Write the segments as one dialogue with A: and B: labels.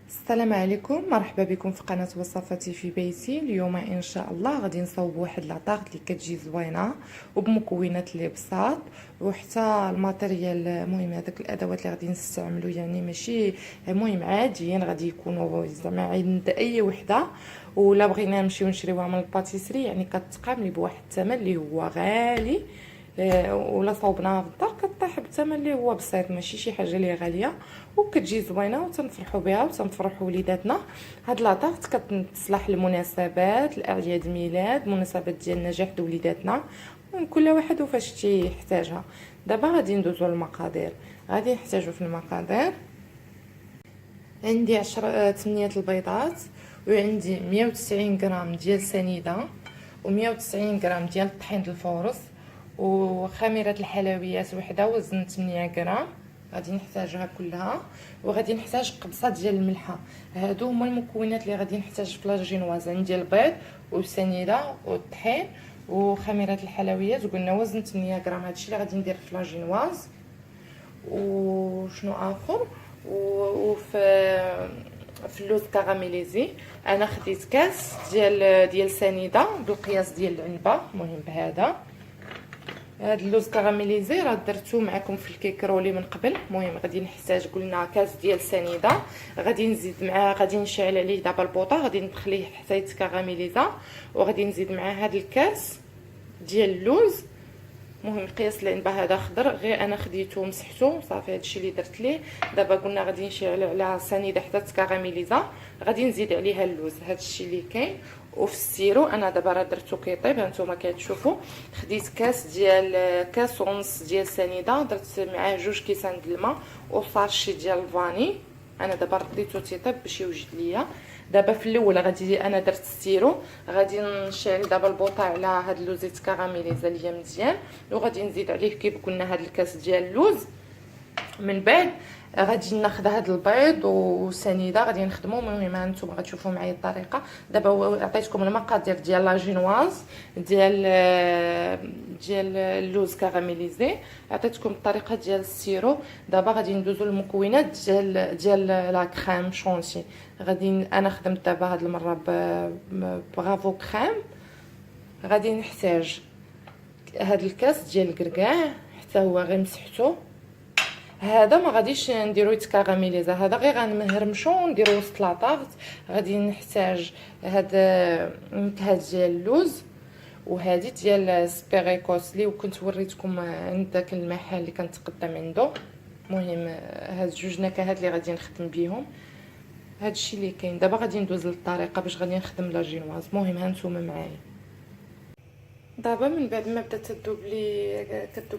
A: السلام عليكم، مرحبا بكم في قناة وصفاتي في بيتي. اليوم ان شاء الله غادي نصاوب واحد لاطاغ اللي كتجي زوينه وبمكونات اللي بساط، وحتى الماتيريال المهم هذاك الادوات اللي غادي نستعملو يعني ماشي المهم عاديين، غادي يكونوا زعما عند اي وحده. ولا بغينا نمشيو نشريوها من الباتيسري يعني كتقام بواحد الثمن اللي هو غالي، ولا صوبناها في الدار كطيح بالثمن اللي هو بسيط، ماشي شي حاجه اللي غاليه وكتجي زوينه وتنفرحوا بها وتنفرحوا وليداتنا. هاد لاطاغ كتصلح للمناسبات، الاعياد ميلاد، مناسبات ديال النجاح د وليداتنا، كل واحد وفاش تيحتاجها. دابا غادي ندوزو للمقادير. غادي نحتاجو في المقادير عندي 8 البيضات، وعندي 190 غرام ديال سنيده، و190 غرام ديال الطحين د الفورص، وخميره الحلويات وحده وزن 8 غرام غادي نحتاجها كلها. وغادي نحتاج قبصه ديال الملحه. هادو هما المكونات اللي غادي نحتاج في لاجينواز. عندي البيض والسنيده والطحين وخميره الحلويات، قلنا وزن 8 غرام. هادشي اللي غادي ندير في لاجينواز. وشنو اخر؟ في اللوز كاراميليزي انا خديت كاس ديال سنيده بالقياس ديال العنبه، المهم بهذا. هاد اللوز كاراميليزي راه درتو معكم في الكيكرولي من قبل. المهم غادي نحتاج قلنا كاس ديال سنيده، غادي نزيد معاه، غادي نشعل عليه دابا البوطه، غادي نخليه حتى يتكاراميليزا، وغادي نزيد معاه هاد الكاس ديال اللوز. المهم قياس العنبه هذا خضر، غير انا خديته مسحته صافي. هادشي اللي درت ليه. دابا قلنا غادي نشعل على سنيده حتى تكاراميليزا، غادي نزيد عليها اللوز. هادشي اللي كاين. وفي السيرو انا دابا راه درتو كيطيب، هانتوما كتشوفوا. خديت كاس ونص ديال سنيده، درت معاه 2 كيسان د الماء وصاشي ديال الفاني. انا دابا رديتو تيطيب باش يوجد ليا. دابا في الاول غادي انا درت السيرو، غادي نشعل دابا البوطه على هاد اللوز يتكاراميليزا ليا مزيان، وغادي نزيد عليه كيف قلنا هاد الكاس ديال اللوز. من بعد غادي ناخذ هاد البيض وسنيده غادي نخدمو. المهم هانتوما غتشوفوا معايا الطريقه. دابا عطيتكم المقادير ديال لاجينواز ديال اللوز كاراميليزي، عطيتكم الطريقه ديال السيرو. دابا غادي ندوزو للمكونات ديال لا كريم شونتي. غادي انا خدمت دابا هاد المره بغافو كريم. غادي نحتاج هاد الكاس ديال الكركاع حتى هو غير مسحتو. هذا ما غاديش نديرو يتكاراميليزا، هذا غير غنهرمشو ونديرو وسط لاطاغ. غادي نحتاج هاد النكهه ديال اللوز، وهذه ديال سبيغيكوس اللي كنت وريتكم عند داك المحل اللي كنتقدم عنده. المهم هاد 2 نكهات اللي غادي نخدم بيهم. هادشي اللي كاين. دابا غادي ندوز للطريقه باش غادي نخدم لاجينواز. المهم هانتوما معايا. دابا من بعد ما بدات تذوب لي هاد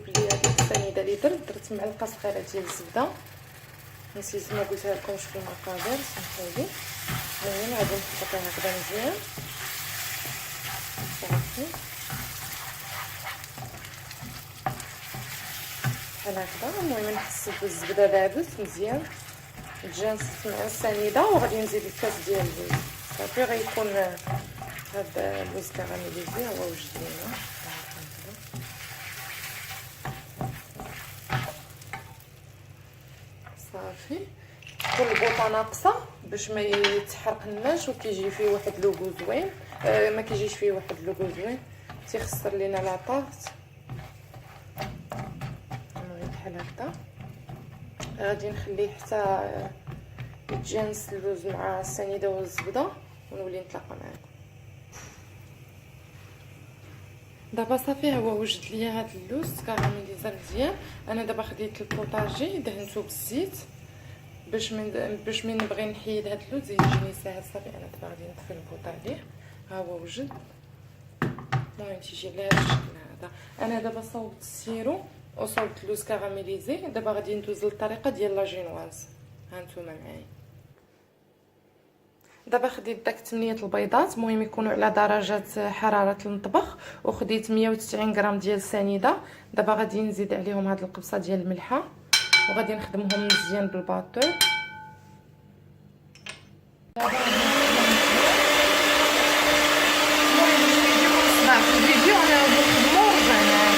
A: السنيده اللي درت معلقه صغيره ديال الزبده. نسيت ما قلتها لكمش في المقادير، سمحولي. المهم غادي نخلطها هكذا مزيان صافي بحال هكذا. المهم نحس بالزبده دابت مزيان، تجانست مع السنيده، وغادي نزيد الكاس ديال اللوز صافي. غيكون هاد اللوز كاراميليزي هو وجد لينا صافي. كل بوطه ناقصه باش ما يتحرقناش وكيجي فيه واحد لوغو زوين. ما كيجيش فيه واحد لوغو زوين، تيخسر لينا لاطاغ. المهم بحال هكذا غادي نخليه حتى يتجانس اللوز مع السنيده والزبده، ونولي نتلاقى معكم. دابا صافي هو وجد ليا هاد اللوز كاراميليزا مزيان. انا دابا خديت البوطاجي دهنتو بالزيت باش من نبغي نحيد هاد اللوز يجيني ساهل. صافي انا دابا غادي نطفي البوطه عليه. ها هو وجد. المهم تيجي على هاد الشكل هذا. انا دابا صوبت السيرو وصوبت اللوز كاراميليزي. دابا غادي ندوز للطريقه ديال لاجينواز. هانتوما معايا. دابا خديت داك 8 البيضات، المهم يكونوا على درجه حراره المطبخ، وخديت 190 غرام ديال السنيده. دابا غادي نزيد عليهم هاد القبصه ديال الملحه، وغادي نخدمهم مزيان بالباطور. في الفيديو انا بنخدمو رجعنا.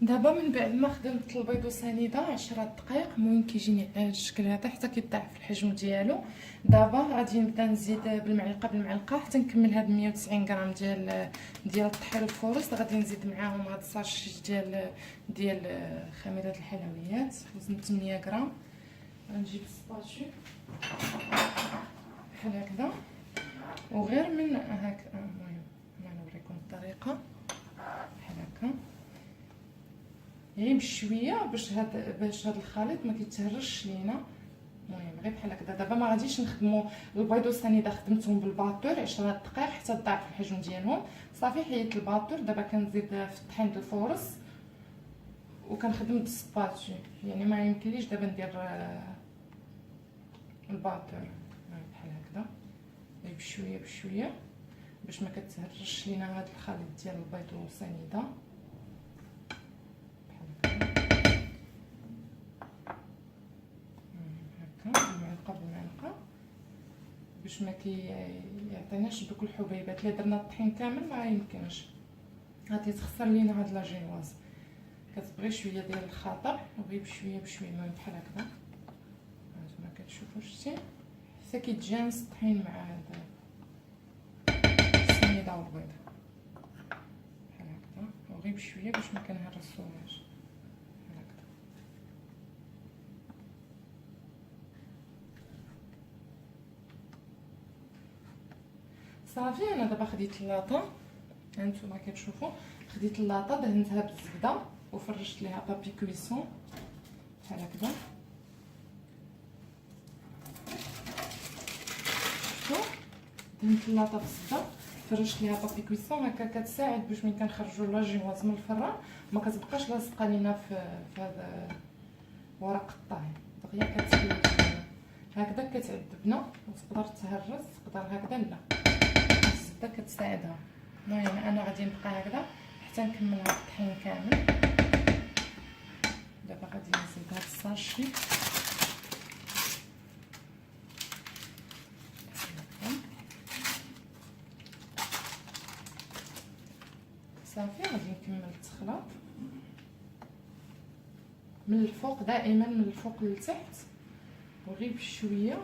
A: دابا من بعد ما خدمت البيض وسنيده 10 دقائق، المهم كيجيني على الشكل هذا حتى كيضاعف الحجم ديالو. دابا غادي نبدا نزيد بالمعلقه حتى نكمل هاد 190 غرام ديال الطحين الفورست. غادي نزيد معاهم هاد الساشي ديال خميره الحلويات وزن 8 غرام. غنجيب السباشي بحال هكذا وغير من هاك، المهم انا نوريكم الطريقه بحال هكا غير بشويه باش هاد الخليط ما كيتهرش لينا. المهم غير بحال هكذا. دابا ما غاديش نخدموا البيض والسنيده، خدمتهم بالباطور 10 دقائق حتى ضاعف الحجم ديالهم. صافي حيدت الباطور. دابا كنزيد في الطحين ديال الفورس وكنخدم بالسباتشي، يعني ما يمكنليش دابا ندير الباطور بحال هكذا غير بشويه بشويه باش ما كتهرش لينا هاد الخليط ديال البيض والسنيده. بالمعلقه باش ما يعطيناش دوك الحبيبات. الا درنا الطحين كامل ما يمكنش، غادي تخسر لينا هاد لاجينواز. كتبغي شويه ديال الخطر وغير بشويه بشويه، المهم بحال هكذا هانتوما كتشوفوا شتي حتى كيتجانس الطحين مع هذا السنيده والبيض بحال هكذا وغير بشويه باش ما كنهرسوهاش. صافي انا دابا خديت اللاطه، هانتوما كتشوفوا خديت اللاطه دهنتها بالزبده وفرشت ليها بابي كويسون بحال هكذا. شفتوا دهنت اللاطه بالزبده فرشت ليها بابي كويسون، هكا كتساعد باش ملي كنخرجوا لاجينواز من الفران ما كتبقاش لاصقه لينا في هذا ورق الطهي. دغيا كتسيب هكذا كتعذبنا وتقدر تهرس، تقدر هكذا لا الزبده كتساعدها. المهم انا غادي نبقى هكذا حتى نكمل هاد الطحين كامل. دابا غادي نزيد هاد الساشي صافي. غادي نكمل التخلاط من الفوق، دائما من الفوق للتحت وغير بشويه،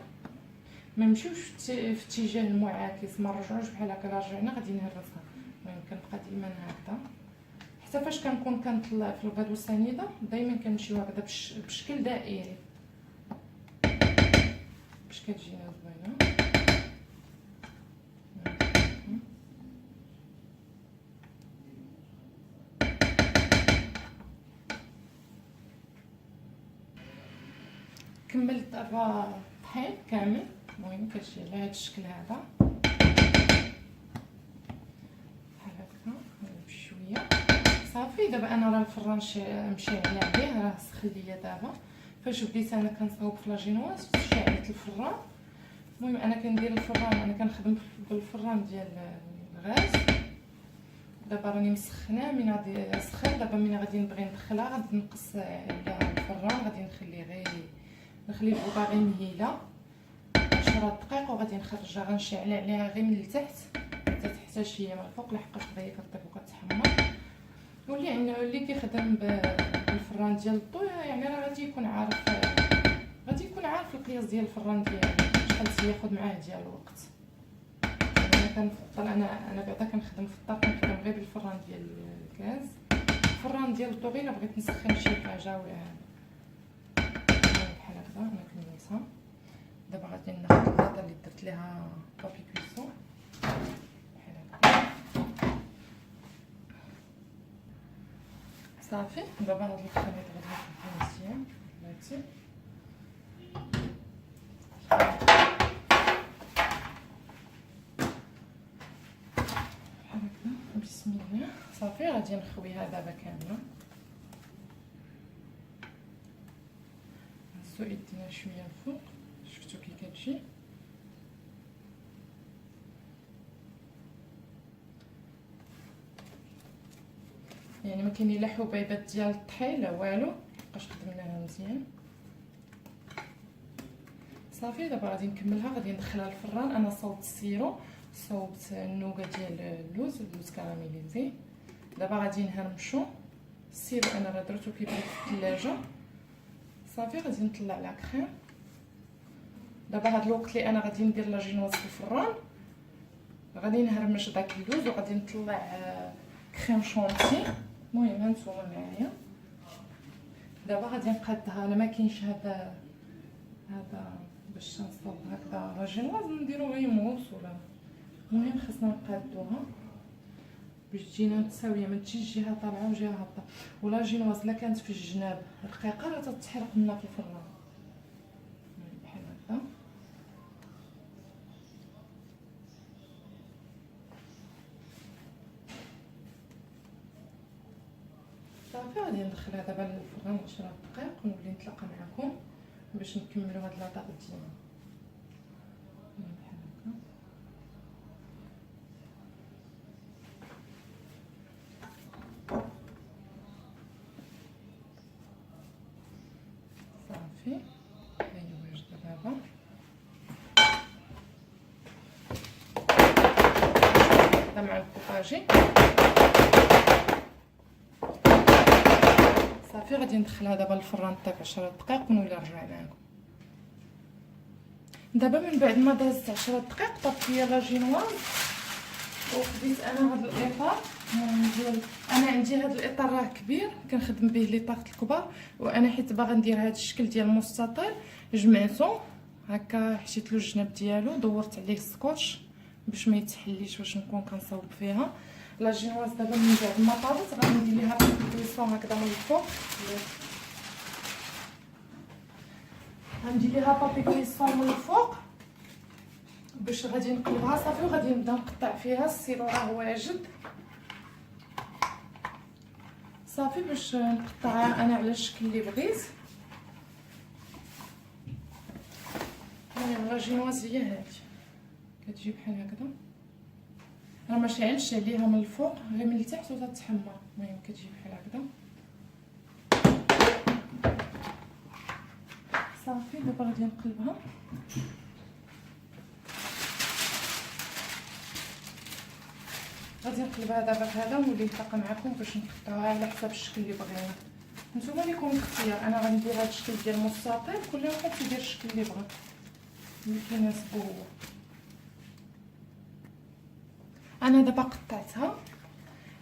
A: ما نمشيوش في اتجاه المعاكس، ما نرجعوش بحال هكا. رجعنا غادي نهرسها. المهم كنبقى ديما هكذا حتى فاش كنكون كنطلع في البيض والسنيده دائما كنمشيو هكذا بشكل دائري باش كتجينا زوينه. كملت دابا الطحين كامل. المهم كتجي على هذا الشكل هذا بحال هكا بشويه. صافي دابا انا راه الفران مشعل عليه، راه سخن ليا. دابا فاش بديت انا كنصاوب في لاجينواز شعلت الفران. المهم انا كندير الفران، انا كنخدم بالفران ديال الغاز. دابا راني مسخناه من غادي سخن. دابا من غادي نبغي ندخلها غادي نقص على الفران، غادي نخلي البوطه غير مهيله 10 دقائق وغادي نخرجها. غنشعل عليها غير من التحت حتى تحتاج هي من الفوق لحقاش هي كطيب وكتحمر. اللي كيخدم بالفران ديال الضو يعني راه غادي يكون عارف القياس ديال الفران ديالو شحال تياخذ معاه ديال الوقت. انا كنفضل انا بعدا كنخدم في الدار، كنخدم غير بالفران ديال الغاز. الفران ديال الضو غير بغيت نسخن شي حاجه بحال هكذا انا كنيسها. دابا غادي ناخذ البيضه اللي درت ليها بابي كويسون بحال هكا صافي. دابا هاد الخليط غادي نخدمو مزيان بلاتي بحال هكا بسم الله. صافي غادي نخويها دابا كامله. نزو يدينا شويه الفوق، شفتو كي كتجي. يعني ما كاينين لا حبيبات ديال الطحين لا والو، باش خدمناها مزيان. صافي دابا غادي نكملها، غادي ندخلها للفران. انا صوبت السيرو، صوبت النوغه ديال اللوز كراميليزي. دابا غادي نهرمشو السيرو انا راه درتو كيبرد في الثلاجه. صافي غادي نطلع لا كريم. دابا هاد الوقت اللي انا غادي ندير لاجينواز في الفران، غادي نهرمش داك اللوز وغادي نطلع كريم شونتي. المهم هانتوما معايا. دابا غادي نقادها. انا ما كاينش هذا باش نصاوب هكذا لاجينواز نديرو غير موس ولا. المهم خاصنا نقادوها باش تجينا متساويه، ما تجيش جهه طالعه وجهه هابطه. ولاجينواز الا كانت في الجناب رقيقه راه تتحرق لنا في الفران بحال هكا. صافي غادي ندخلها دابا للفران 10 دقائق ونولي نتلاقى معكم باش نكملوا هاد لاطاق ديالنا بحال هكا. صافي هاهي واجده دابا. هذا مع البوطاجي. صافي غادي ندخلها دابا للفران طيب 10 دقائق ونولي نرجع معكم. دابا من بعد ما دازت 10 دقائق طابت ليا لاجينواز وخديت انا هذا الاطار ديال. انا عندي هذا الاطار راه كبير كنخدم به لي طاقه الكبار، وانا حيت باغا ندير هذا الشكل ديال المستطيل جمعته هكا، حشيت له الجناب ديالو، دورت عليه السكوتش باش ما يتحليش باش نكون كنصاوب فيها لاجينواز. دابا من بعد ما طابت غادي ندير ليها كويسون هكذا من الفوق، غندير ليها بابي كويسون من الفوق باش غادي نقلبها. صافي وغادي نبدا نقطع فيها. السيرو راه واجد. صافي باش نقطعها انا على الشكل اللي بغيت. المهم لاجينواز هي هادي كتجي بحال هكذا، راه ما شعلش عليها من الفوق غير من التحت وتتحمر. المهم كتجي بحال هكذا. صافي دابا غادي نقلبها. غادي نقلبها دابا بهذا ونولي نتلاقى معكم باش نقطعوها على حسب الشكل اللي بغينا. نتوما ليكم الاختيار. انا غندير هذا الشكل ديال المستطيل، كل واحد يدير الشكل اللي بغا اللي كيناسبو هو. انا دابا قطعتها.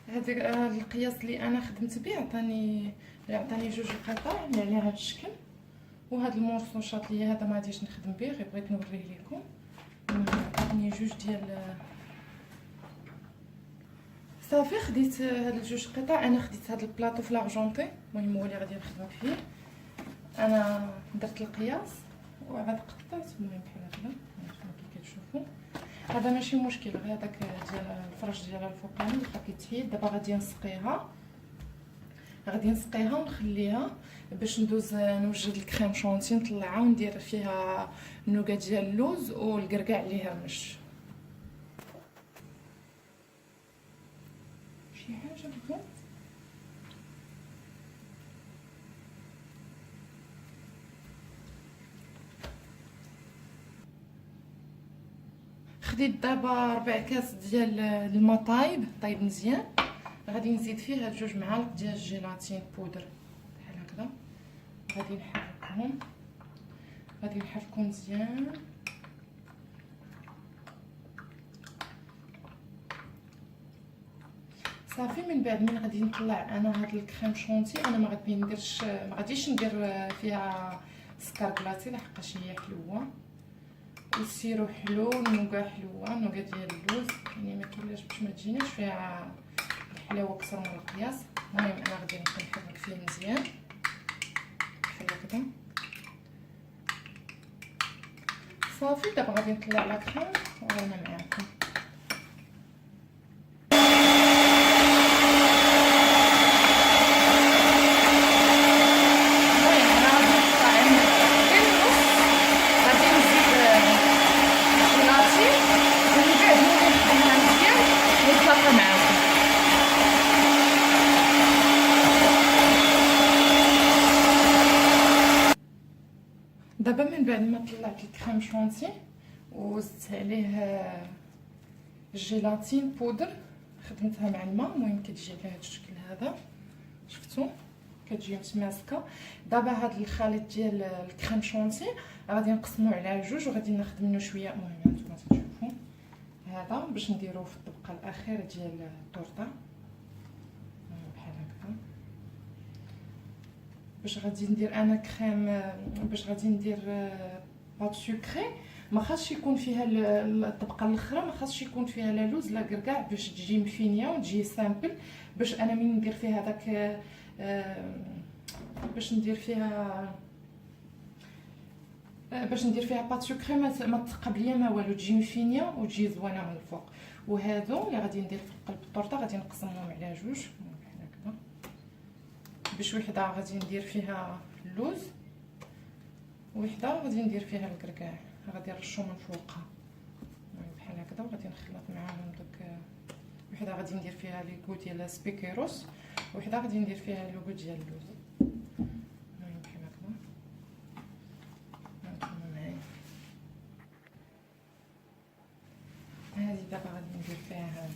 A: هذا القياس اللي انا خدمت به عطاني 2 قطع اللي على هذا الشكل، وهذا المورسو شاط ليا هذا ما غاديش نخدم به، غير بغيت نوريه لكم. عطاني 2 ديال. صافي خديت هاد 2 قطع. انا خديت هاد البلاطو في لارجونتي، المهم هو اللي غادي نخدم فيه. انا درت القياس وعاد قطعت. المهم بحال هكذا كي كتشوفوا. هذا ماشي مشكل، غير هذاك ديال الفرش ديالها الفوقاني اللي بقى كيتحيد. دابا غادي نسقيها ونخليها باش ندوز نوجد الكريم شونتي، نطلعها وندير فيها النوغا ديال اللوز والكركاع اللي هرمش. شي حاجه بغيت خديت دابا 4 كاس ديال الماء طايب مزيان. غادي نزيد فيه هاد 2 معالق ديال الجيلاتين بودر بحال هكذا. غادي نحركهم مزيان. صافي من بعد من غادي نطلع انا هاد الكريم شونتي. انا ما غاديش ندير فيها سكر كلاصي لحقاش هي حلوه والسيرو حلو والنوغا حلوه، النوغا ديال اللوز يعني ما كاينلاش باش ما تجيناش فيها الحلاوه اكثر من القياس. المهم انا غادي نحرك فيه مزيان بحال هكذا. صافي دابا غادي نطلع لا كريم ورانا معاكم. دابا من بعد ما طلعت الكريم شونتي وزدت عليه الجيلاتين بودر خدمتها مع الماء، المهم كتجي على هذا الشكل هذا. شفتوا كتجي متماسكه. دابا هاد الخليط ديال الكريم شونتي غادي نقسموه على جوج وغادي ناخذ منه شويه. المهم نتوما تشوفوا هذا باش نديروه في الطبقه الاخيره ديال الطورطه بحال هكا. باش غادي ندير انا كريم، باش غادي ندير بات سكري، ما خاصش يكون فيها الطبقه الاخرى ما خاصش يكون فيها لا لوز لا كركاع باش تجي مفينيه وتجي سامبل. باش انا من ندير فيها داك باش ندير فيها بات سكري ما تثقب ليا ما والو، تجي مفينيه وتجي زوينه من الفوق. وهادو اللي غادي ندير في قلب الطورطه غادي نقسمهم على جوج بحال هكا. باش وحده غادي ندير فيها اللوز وحده غادي ندير فيها الكركاع، غادي نرشو من فوقها بحال هكذا. وغادي نخلط معاهم داك، وحده غادي ندير فيها ليغو ديال سبيكيروس وحده غادي ندير فيها ليغو ديال اللوز. المهم بحال هكذا هانتوما معايا. هذه دابا غادي ندير فيها هاد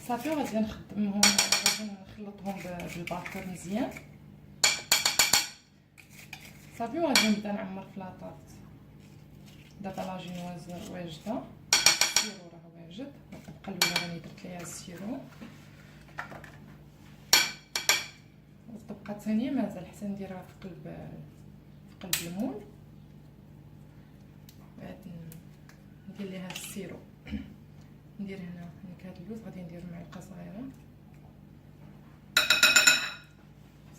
A: صافي، وغادي نخدمهم غادي نخلطهم بالباطر مزيان صافي. وغادي نبدا نعمر في لاطاط. دابا لاجينواز واجده، السيرو راه واجد. الطبقه الاولى راني درت ليها السيرو، والطبقه الثانيه مازال حتى نديرها في قلب المول. بعد ندير ليها السيرو. ندير هنا هاد اللوز غادي ندير معلقه صغيره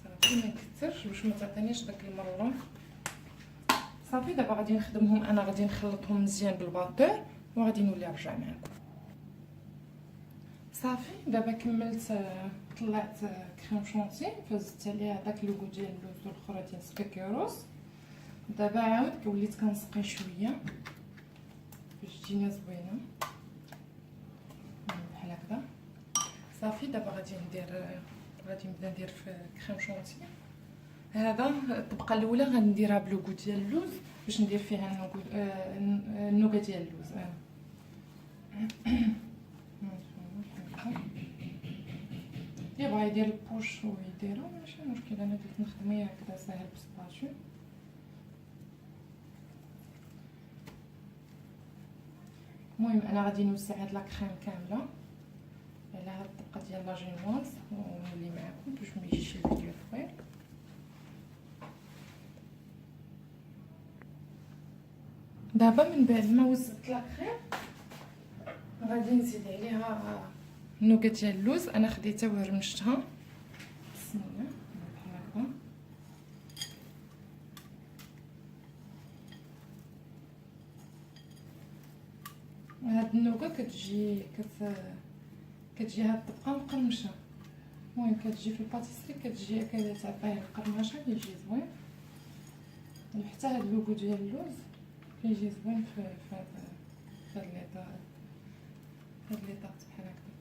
A: صافي، ما نكثرش باش ما تعطينيش داك المرونه صافي. دابا غادي نخدمهم، انا غادي نخلطهم مزيان بالباطور وغادي نولي نرجع معكم صافي. دابا كملت، طلعت كريم شونتي فزدت عليها داك لوغو ديال اللوز والاخرى ديال سبيكيروس. دابا عاود وليت كنسقي شويه باش تجينا زوينه بحال هكذا صافي. دابا غادي نبدا ندير في كريم شونتي. هذا الطبقه الاولى غنديرها بلوغو ديال اللوز باش ندير فيها النوغا ديال اللوز. اللي بغا يدير البوش ويديرها ماشي مشكل، انا درت نخدم هكذا ساهل بسباشو. المهم انا غادي نوزع هاد لا كريم كامله على هاد الطبقه ديال لاجينواز ونولي معكم باش ما يجيش الفيديو طويل. دابا من بعد ما وزعت لا كريم غادي نزيد عليها النوغا ديال اللوز. انا خديتها وهرمشتها بسم الله بحال هكا. هاد النوغا كتجي هاد الطبقه مقرمشه. المهم كتجي في الباتيسري كتجي هكذا تعطيه القرمشه كيجي زوين. وحتى هاد اللوغو ديال اللوز كيجي زوين في هاد ليطات بحال هكا.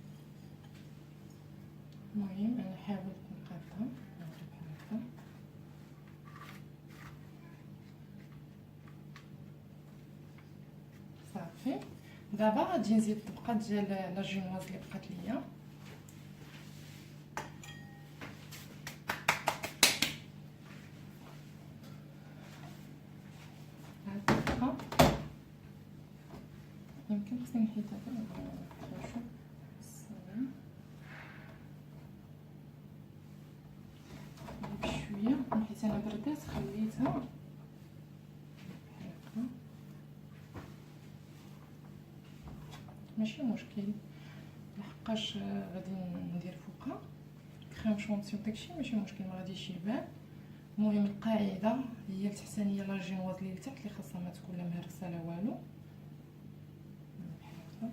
A: المهم انا حاولت نقادها بحال هكا صافي. دابا غادي نزيد الطبقه ديال لاجينواز اللي بقات ليا. هاد الطبقه يمكن خصني نحيدها شوف السلام بشويه حيت انا بردات خليتها بحال هكا. ماشي مشكل لحقاش غادي ندير فوقها كريم شونتي وداكشي ماشي مشكل، ما غاديش يبان. المهم القاعده هي التحتانيه لاجينواز اللي لتحت اللي خاصها ما تكون لا مهرسه لا والو بحال هكا.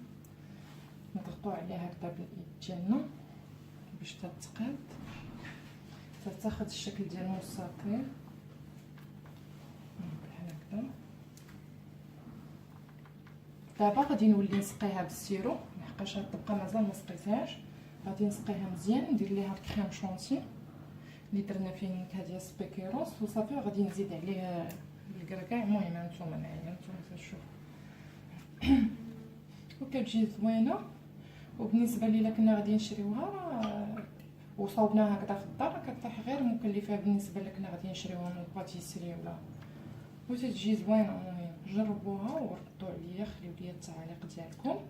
A: نضغطوا عليها هكذا بالايد ديالنا باش تتقاد تاخذ الشكل ديال المستطيل بحال هكذا. دابا غادي نولي نسقيها بالسيرو لحقاش هاد الطبقه مازال ما سقيتهاش. غادي نسقيها مزيان ندير ليها الكريم شونتي اللي درنا فيه النكهه ديال سبيكيروس وصافي. غادي نزيد عليه الكركاع. المهم هانتوما معايا هانتوما تشوفوا وكتجي زوينه. وبالنسبه لي كنا غادي نشريوها وصوبناها هكذا في الدار كطيح غير مكلفه بالنسبه لكنا غادي نشريوها من الباتيسري ولا، وتتجي زوينه. المهم جربوها وردوا عليا، خليو لي التعاليق ديالكم،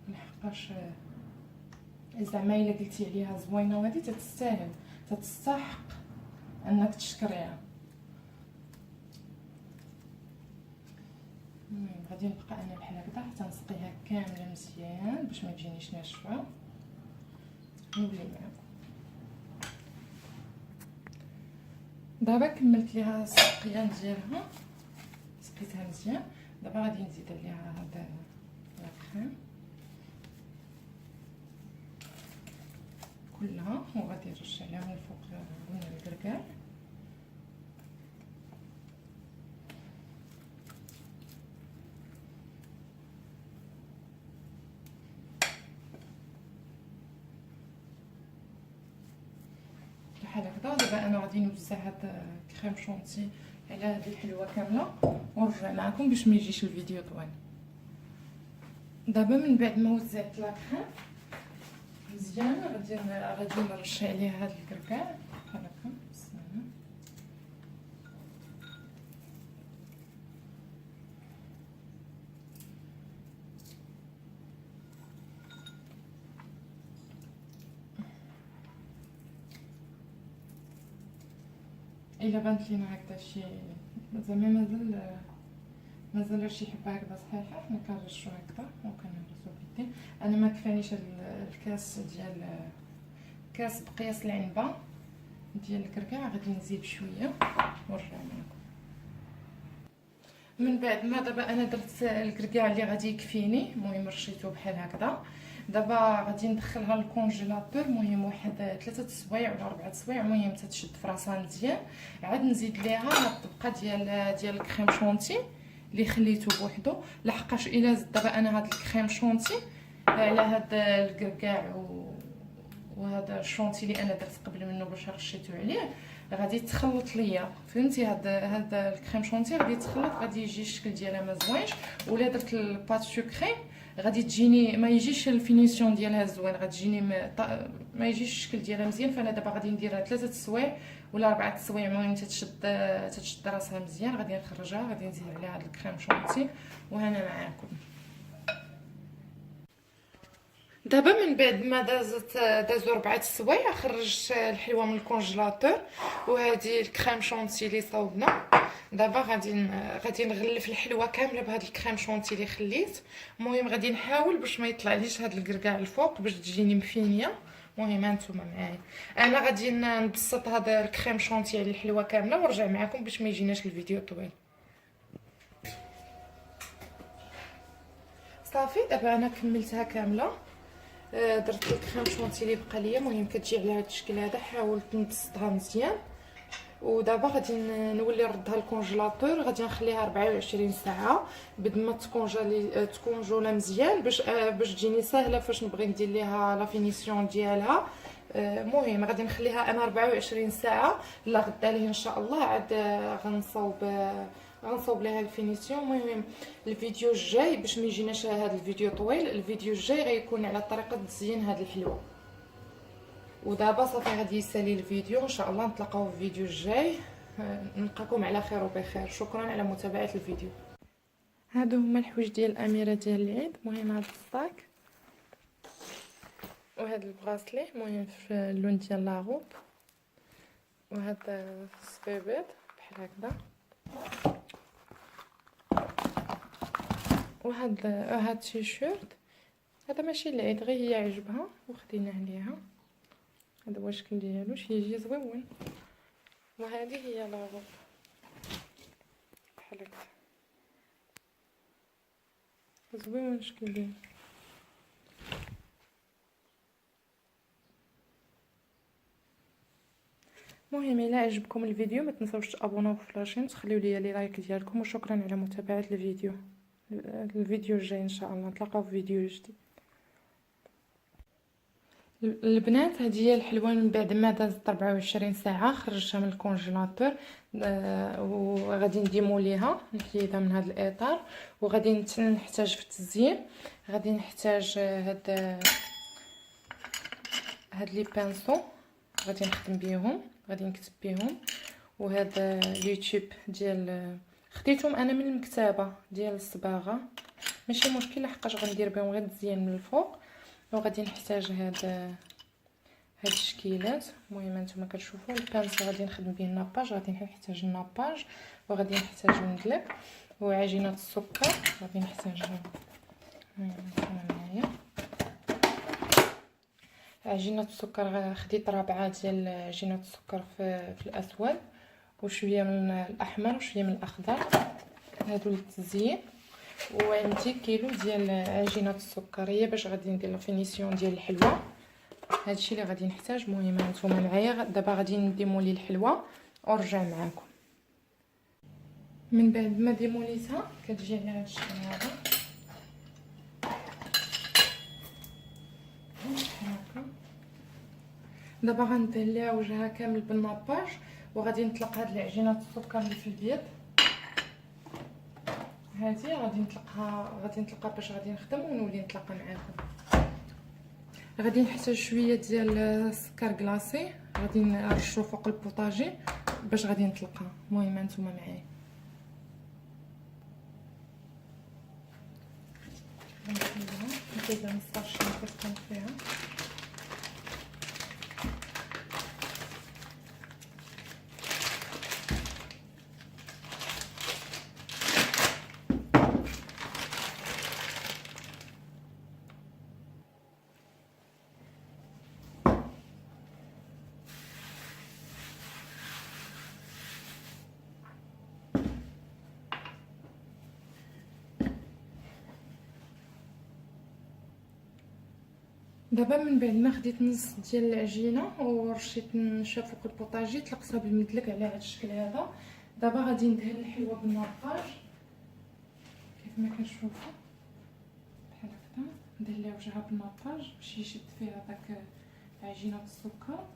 A: لحقاش زعما الا قلتي عليها زوينه وهذه تتستاهل، تتستحق انك تشكريها. المهم غادي نبقى انا بحال هكذا حتى نسقيها كامله مزيان باش ما تجينيش ناشفه. نولي معكم دابا كملت ليها السقيان ديالها، سقيتها مزيان. دابا غادي نزيد عليها هذا الكريم كلها وغادي نرش عليها من الفوق قلنا الكركاع. بحال هكذا. دابا انا غادي نوزع هاد الكريم شونتي على هاد الحلوه كامله ونرجع معكم باش ما يجيش الفيديو طويل. دابا من بعد ما وزعت لاكريم مزيان غادي نرش عليها هاد الكركاع بحال هكا. بسم الله. الا بانت لينا هكذا شي زعما مازال شي حبه هكذا صحيحه، حنا كنرشو هكذا وكنهرسو بيدين. انا ما كفانيش الكاس ديال كاس بقياس العنبه ديال الكركاع، غادي نزيد شويه ونرجع معكم. من بعد ما دابا انا درت الكركاع اللي غادي يكفيني، المهم رشيته بحال هكذا. دابا غادي ندخلها للكونجيلاتور، المهم واحد 3 سوايع ولا 4 سوايع، المهم تتشد في راسها مزيان. عاد نزيد ليها هاد الطبقه ديال الكريم شونتي اللي خليته بوحدو، لحقاش الا زدت دابا انا هاد الكريم شونتي على هاد الكركاع وهذا الشونتي اللي انا درت قبل منه باش رشيتو عليه، غادي تخلط ليا، فهمتي؟ هاد الكريم شونتي غادي تخلط، غادي يجي الشكل ديالها ما زوينش. ولا درت الباط سكري غادي تجيني ما يجيش الفينيسيون ديالها زوين، غادي تجيني ما يجيش الشكل ديالها مزيان. فانا دابا غادي نديرها 3 سوايع ولا 4 سوايع، المهم تتشد راسها مزيان. غادي نخرجها، غادي نزيد عليها هاد الكريم شونتي وهنا معاكم. دابا من بعد ما دازو 4 سوايع خرجت الحلوه من الكونجيلاتور، وهذه الكريم شونتي اللي صاوبنا. دابا غادي نغلف الحلوه كامله بهذا الكريم شونتي اللي خليت. المهم غادي نحاول باش ما يطلعليش هذا الكركاع الفوق باش تجيني مفينيه. المهم هانتوما معايا، انا غادي نبسط هذا الكريم شونتي على الحلوه كامله ونرجع معكم باش ما يجيناش الفيديو طويل. صافي دابا انا كملتها كامله، درت الكريم شونتي اللي بقى ليا. المهم كتجي على هذا الشكل هذا، حاولت نبسطها مزيان. ودابا غادي نولي نردها الكونجيلاتور، غادي نخليها 24 ساعه بد ما تكونجولا مزيان باش تجيني ساهله فاش نبغي ندير ليها لا فينيسيون ديالها. المهم غادي نخليها انا 24 ساعه لا غدا ليه ان شاء الله عاد غنصوب لها الفينيسيون. المهم الفيديو الجاي باش ما يجيناش هذا الفيديو طويل، الفيديو الجاي غيكون على طريقه تزيين هذه الحلوه. ودابا صافي غادي يسالي الفيديو، ان شاء الله نتلاقاو في الفيديو الجاي. نلقاكم على خير وبخير. شكرا على متابعه الفيديو. هادو هما الحوايج ديال الاميره ديال العيد. المهم هاد الصاك وهاد البغاسلي، المهم في اللون ديال لاغوب، وهاد الصبيبيط بحال هكذا، وهاد التيشيرت. هذا ماشي العيد، غير هي عجبها وخديناه ليها. هذا هو الشكل ديالو، يجي زوين. وهذه هي لاغوب بحال هكا، زوين الشكل ديالو. المهم الا عجبكم الفيديو ما تنساوش تابوناو في لاشين، تخليو لي لايك ديالكم، وشكرا على متابعه الفيديو. الفيديو الجاي ان شاء الله نتلاقاو في فيديو جديد. البنات هذه هي الحلوه من بعد ما دازت 24 ساعه خرجتها من الكونجيلاتور. وغادي نديمو ليها نحيدها من هذا الاطار. وغادي نحتاج في التزيين، غادي نحتاج هاد لي بانسو غادي نخدم بيهم، غادي نكتب بيهم. وهذا اليوتيوب ديال خديتهم انا من المكتبه ديال الصباغه، ماشي مشكل لحقاش غندير بهم غير الزيان من الفوق. وغادي نحتاج هاد الشكيلات. المهم نتوما كتشوفوا البانسو غادي نخدم به الناباج، غادي نحتاج الناباج، وغادي نحتاج المدلب وعجينه السكر. غادي نحتاجها معايا عجينه السكر. خديت 4 ديال عجينه السكر في الاسود، وشويه من الاحمر وشويه من الاخضر، هادو للتزيين. وعندي كيلو ديال عجينه السكر، هي باش غادي ندير لا فينيسيون ديال الحلوه. هادشي اللي غادي نحتاج. المهم نتوما معايا دابا غادي نديمولي الحلوه ونرجع معاكم. من بعد ما ديموليتها كتجي على هاد الشكل هذا هكا. دابا غندهليها وجهها كامل بالناباج، وغادي نطلق هاد العجينه السكر اللي في البيض. هذه غادي نطلقها باش غادي نخدم ونولي نتلاقى معاكم. غادي نحتاج شويه ديال السكر كلاصي، غادي نرشو فوق البوطاجي باش غادي نطلقها. المهم نتوما معايا. نزيدها نص طاشين كتكون فيها. دابا من بعد ما خديت نص ديال العجينه ورشيت نشا فوق البوطاجي، طلقتها بالمدلك على هذا الشكل هذا. دابا غادي ندهن الحلوه بالناباج كيف ما كتشوفوا بحال هكا. ندير ليها وجهها بالناباج باش يشد فيها داك عجينه السكر.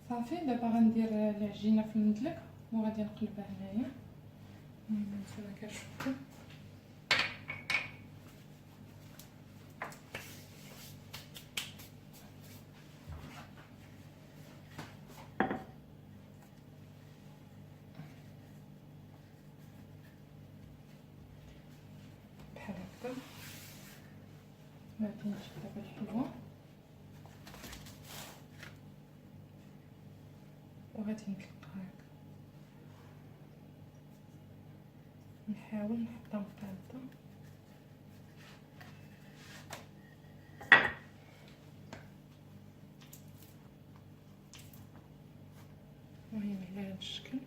A: صافي دابا غندير العجينه في المدلك وغادي نقلبها هنايا. المهم نتوما كتشوفوا بحال هكا. غادي نجيب دابا الحلوه وغادي نطلقها هكا، نحاول نحطها مقادة. المهم على هذا الشكل.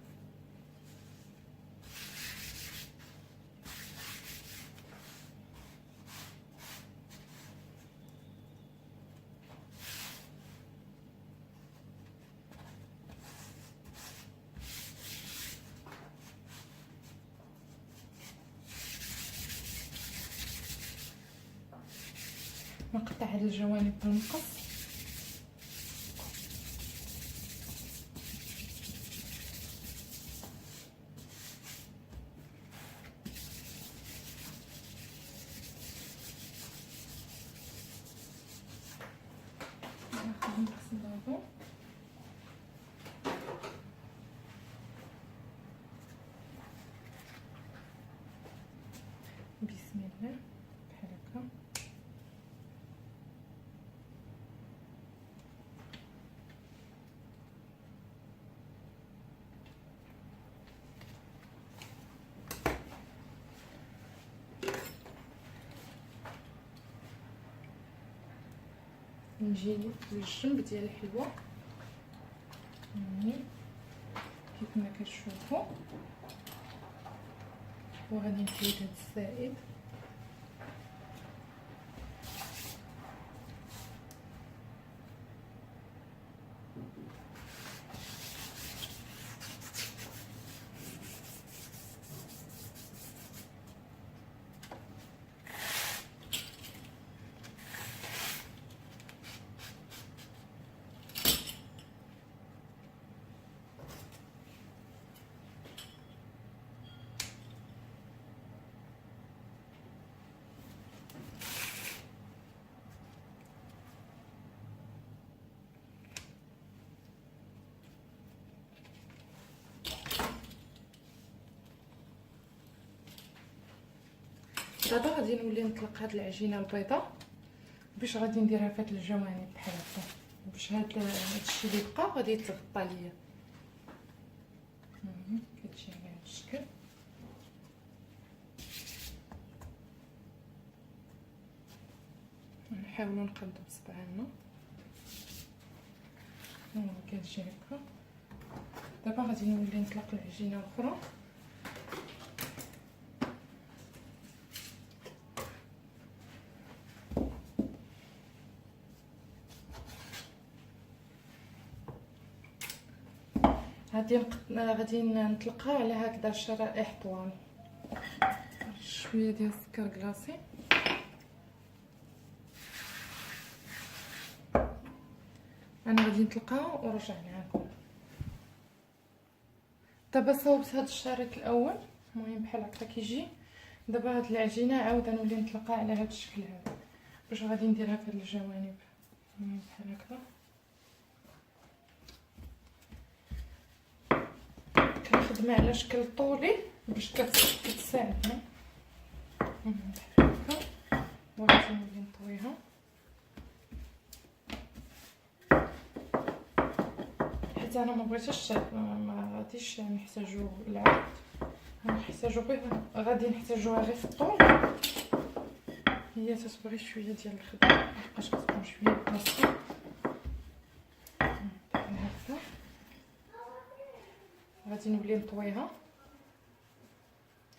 A: نقطع هاد الجوانب بالمقص. ناخذ نقص دابا. بسم الله بحال هكا. نجي للجنب ديال الحلوه كيف ما كتشوفوا، وغادي نحيد هاد السائل. دابا غادي نولي نطلق هاد العجينه البيضاء باش غادي نديرها في هاد الجوانب بحال هكا، باش هادشي اللي بقى غادي يتغطى ليا. كتجي على هاد الشكل. نحاولوا نقادو بصبعنا. كتجي هكا. دابا غادي نولي نطلق العجينه الاخرى. غادي نطلقها على هكذا شرائح طوال. شويه ديال السكر كلاصي. انا غادي نطلقها ونرجع معكم. دابا صوبت هذا الشريط الاول، المهم بحال هكا كيجي. دابا هاد العجينه عاوده نولي نطلقها على هذا الشكل هذا باش غادي نديرها في الجوانب بحال هكا. كنخدم على شكل طولي باش كتساعدنا بحال هكا. وغادي نولي نطويها حيت انا ما بغيتش، ما غاديش نحتاجو العقد، غنحتاجو غادي نحتاجوها غير في الطول. هي تتبغي شويه ديال الخدمه، مابقاش كتكون شويه بلاصه بحال هكا. غادي نولي نطويها،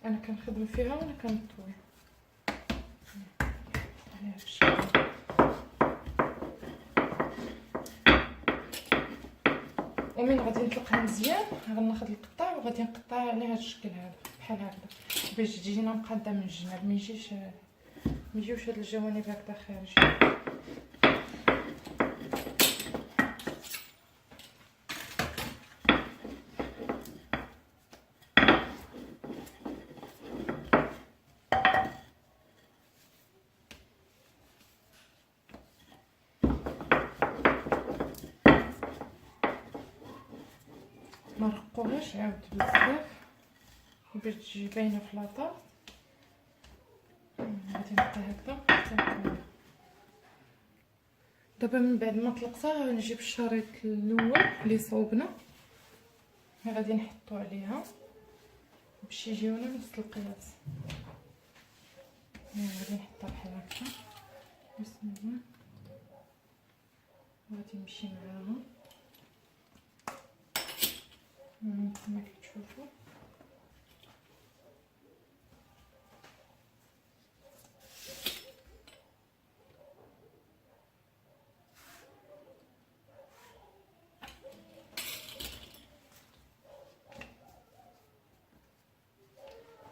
A: انا كنخدم فيها وانا كنطوي على هذا الشكل. ومن غادي نطلقها مزيان غناخذ القطاع وغادي نقطعها على هذا الشكل هذا بحال هكذا باش تجينا مقاده من الجناب، ما يجيوش هاد الجوانب هكذا خارج. ما رقوهاش عاود بزاف باش تجي باينه في لاطا. غادي نبقى هكذا حتى نكمل. دابا من بعد ما طلقتها غنجيب الشريط الاول اللي صوبنا، غادي نحطو عليها باش يجيونا نفس القياس. غادي نحطها بحال هكا. بسم الله. غادي نمشي معاها كما كتشوفوا.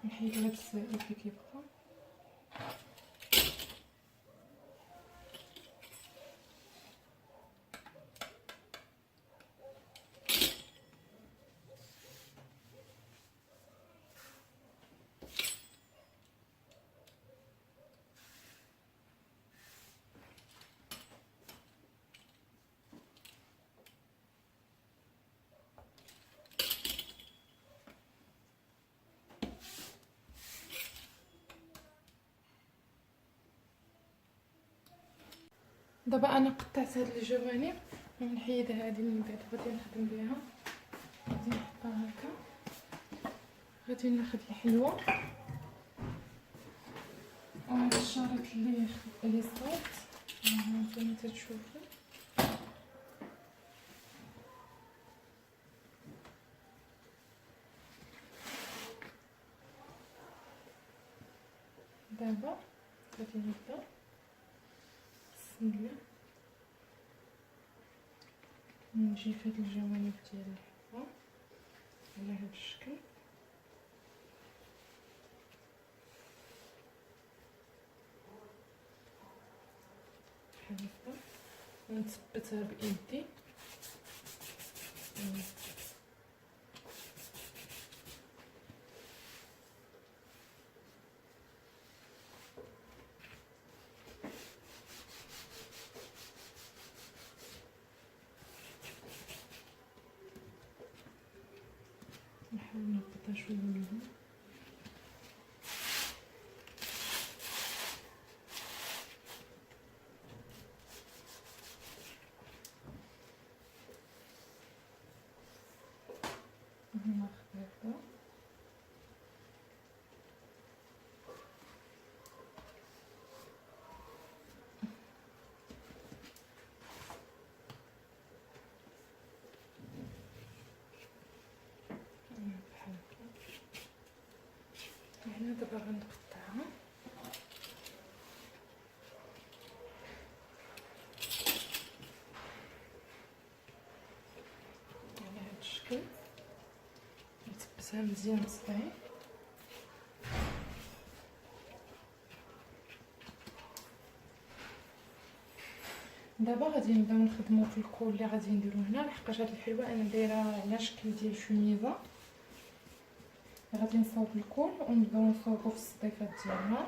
A: نحيد هاد السائل اللي كيبقى. دابا انا قطعت هاد الجوانب ونحيد هادي، من بعد غادي نخدم بها. غادي نحطها هكا. غادي ناخذ الحلوه وهاد الشريط اللي صوبت كما تشوفوا. دابا غادي نبدا بسم الله نجي في هاد الجوانب ديال الحلوه على هاد الشكل. بحال هكا ونثبتها بايدي. نحاول نهبطها شويه من هنا. دابا غنقطعها على هاد الشكل، نثبتها مزيان بصبعي. دابا غادي نبداو نخدمو في الكول اللي غادي نديرو هنا، لحقاش هاد الحلوه انا دايره على شكل ديال شوميزه. غادي نصاوب الكول ونبداو نصاوبو في الصديفات ديالها.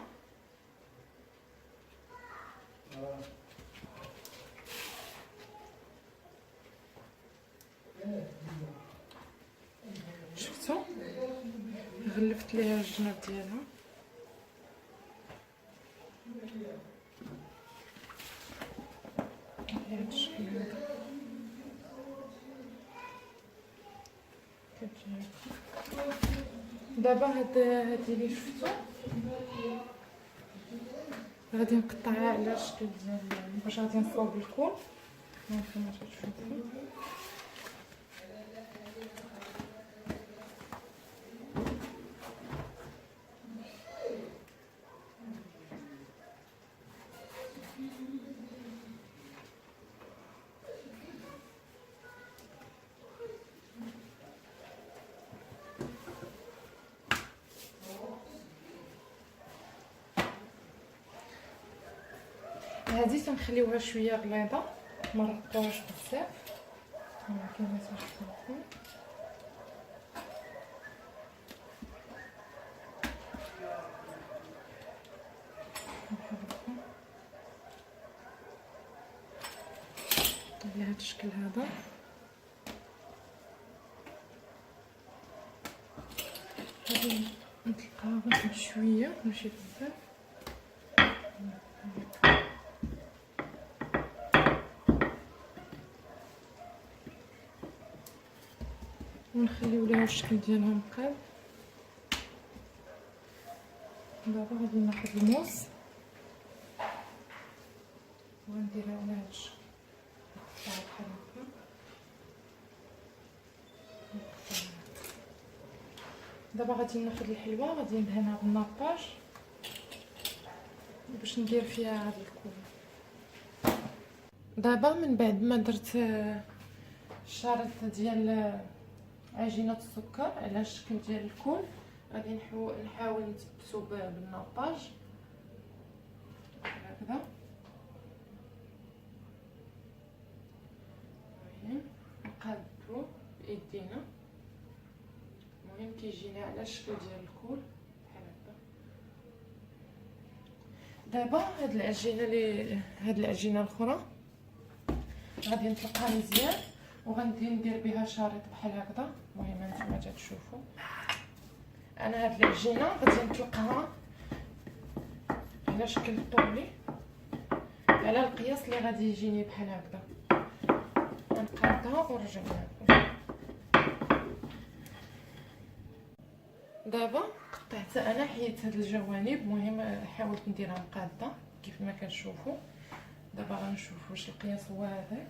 A: شفتو غلفت ليها الجناب ديالها. بهذا الشكل هذا كتجي. دابا هاد اللي شفتو غادي نقطعها على شكل ديال باش غادي نصاوب الكول كما تشوفوا. هذه تنخليوها شويه غليظه، ما نرقوهاش بزاف كما تشوفوا. على هذا الشكل هذا. غادي نطلقها غير شويه ماشي بزاف. ونخليو ليها الشكل ديالها مقاد. دابا غادي ناخذ الموس ونديرها على هاد الشكل بحال هكا. دابا غادي ناخذ الحلوه غادي ندهنها بالناباج باش ندير فيها هاد الكول. دابا من بعد ما درت الشريط ديال عجينه السكر على الشكل ديال الكول، غادي نحاول نثبتو بالناباج هكذا. المهم نقادو بايدينا، المهم كيجينا على الشكل ديال الكول بحال هكا. دابا هاد العجينه الاخرى غادي نطلقها مزيان وغندي ندير بها شريط بحال هكذا. المهم هانتوما تشوفوا انا هاد العجينه غادي نطلقها على شكل طولي على القياس اللي غادي يجيني بحال هكذا. غنقادها ونرجعها لكم. دابا قطعت انا حيت هاد الجوانب، المهم حاولت نديرها مقاده كيف ما كتشوفوا. دابا غنشوف واش القياس هو هذاك.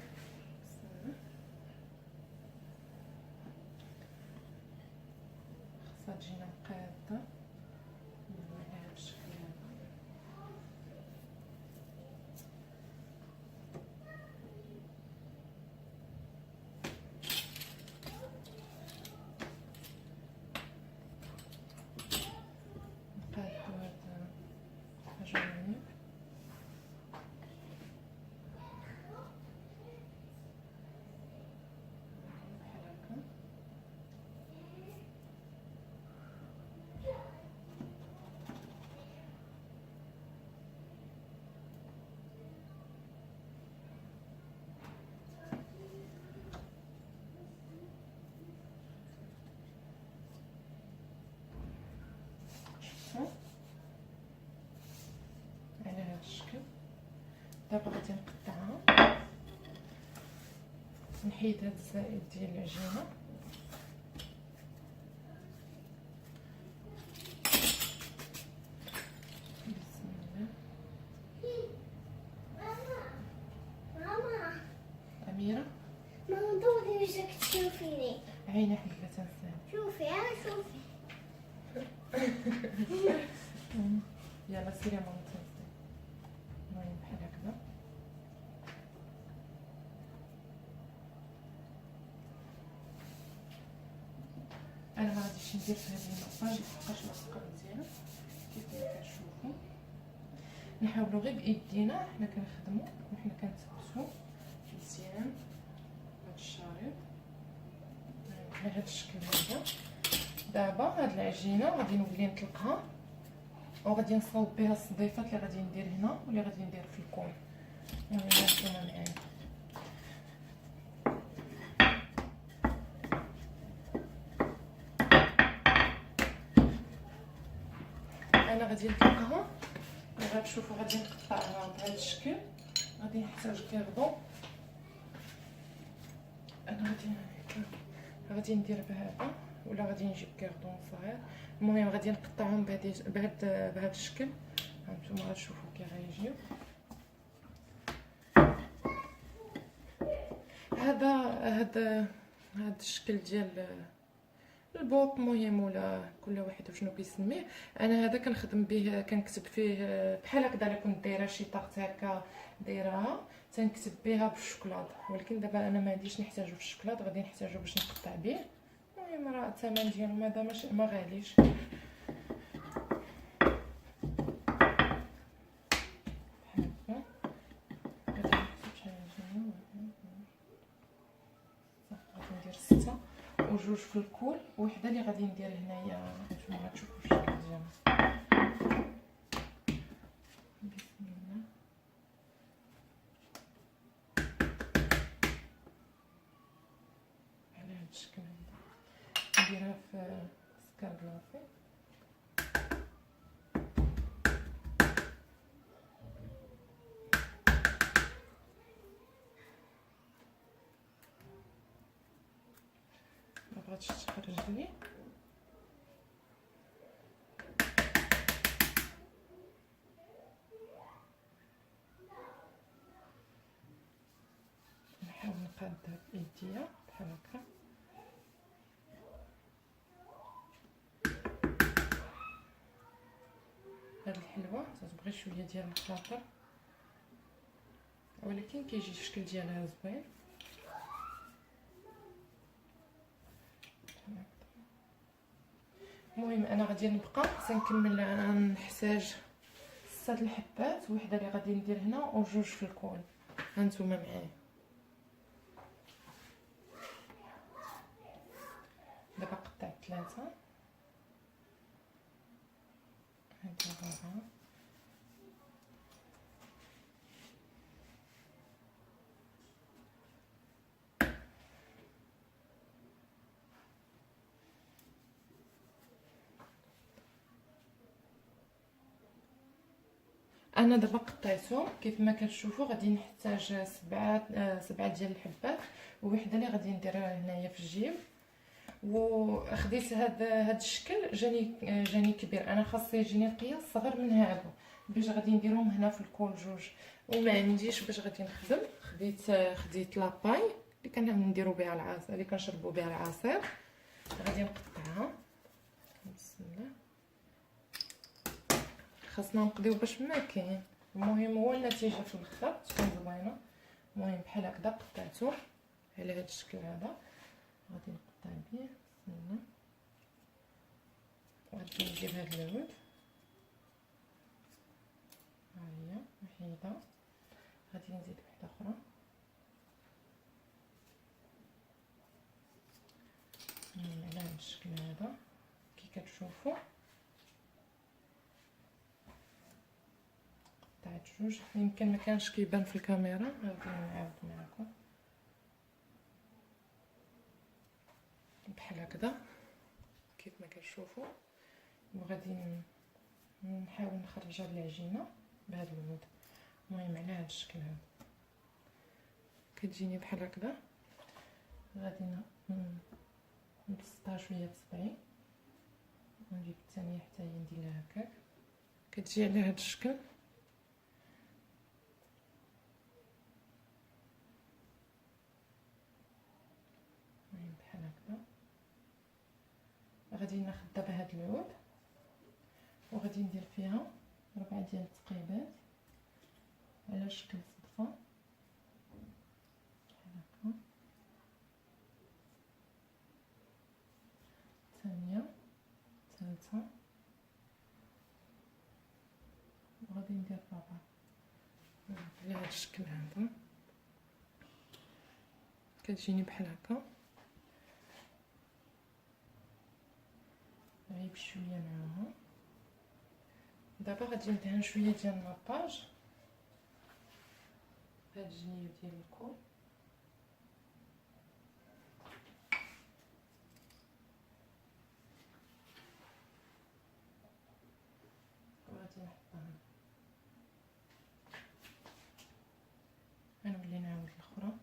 A: خاصها تجينا مقاده على هذا الشكل هذا. نقادو هاد الجوانب على هذا الشكل. دابا غادي نقطعها، نحيد هاد الزائد ديال العجينه. بسم الله.
B: ماما
A: اميره
B: ماما دوري وجهك تشوفيني.
A: عيني حبيبه تنسى.
B: شوفي شوفي.
A: سيري ماما تنسي. المهم بحال هكذا. انا ما غاديش ندير في هذه النقطه لحقاش لاصقه مزيان كيف ما كتشوفوا. نحاولوا غير بايدينا حنا كنخدموا وحنا كنتبسوا مزيان هاد الشريط على هاد الشكل هذا. دابا هاد العجينه غادي نولي نطلقها وغادي نصاوب بها الصديفات اللي غادي ندير هنا واللي غادي ندير في الكون. المهم نتوما معايا. انا غادي نطلقها غتشوفوا غادي نقطعها بهذا الشكل. غادي نحتاج كيردون. انا غادي ندير بهذا ولا غادي نجيب كيردون صغير. المهم غادي نقطعهم بهذا الشكل. هانتوما غتشوفوا كي غيجيو. هذا الشكل ديال البوب مهم ولا كل واحد وشنو كيسميه. انا هذا كنخدم به كنكتب فيه بحال هكذا. الا كنت دايره شي طاقه هكا دايرها تنكتب بها بالشوكولاد، ولكن دابا انا ما عنديش نحتاجو في الشوكولاد، غادي نحتاجو باش نقطع به. المهم راه الثمن ديالو هذا ما غاليش. وجوج في الكول وحده اللي غادي ندير هنايا. نتوما غتشوفوا الشكل ديالها. بسم الله. على هذا الشكل هذا نديرها في سكر كلاصي. ما بغاتش تخرج لي. نحاول نقادها بايديا بحال هكا. هاد الحلوه تتبغي شويه ديال الخلاطر ولكن كيجي الشكل ديالها زوين. المهم انا غادي نبقى سنكمل. نحتاج 6 الحبات، وحده اللي غادي ندير هنا وجوج في الكون. هانتوما معايا. دابا قطعت 3. هادي 4. انا دابا قطعتهم كيف ما كتشوفوا. غادي نحتاج 7 ديال الحبات ووحده اللي غادي نديرها هنايا في الجيب. وخديت هاد الشكل جاني كبير. انا خاص يجيني القياس صغر من هادو باش غادي نديرهم هنا في الكول جوج. وما عنديش باش غادي نخدم. خديت لاباي اللي كنديروا بها العصير، اللي كنشربوا بها العصير. غادي نقطعها. بسم الله. خاصنا نقضيو باش ما كاين. المهم هو النتيجه في الاخر تكون زوينه. المهم بحال هكذا قطعته على هذا الشكل هذا. غادي نقطع به. بسم الله. وغادي نجيب هذا العود. ها هي وحيده. غادي نزيد وحده اخرى. على هذا الشكل هذا كي كتشوفوا. قطعت جوج. يمكن ما كانش كيبان في الكاميرا. غادي نعاود معكم بحال هكذا كيف ما كتشوفوا. وغادي نحاول نخرج هاد العجينه بهذا العود. المهم على هذا الشكل هذا كتجيني بحال هكذا. غادي نبسطها شويه بصبعي ونجيب الثانيه حتى هي نديرها هكاك. كتجي على هذا الشكل. بحال هكذا. غادي ناخذ دابا هاد العود وغادي ندير فيها 4 ديال التقيبات على شكل صدفه بحال هكا. ثانيه، ثالثه، وغادي ندير الرابعه على هذا الشكل هذا. كتجيني بحال هكا غير بشويه معاها. دابا غادي ندهن شويه ديال الناباج هاد الجنيه ديال الكول، وغادي نحطها. غنولي نعاود الاخرى.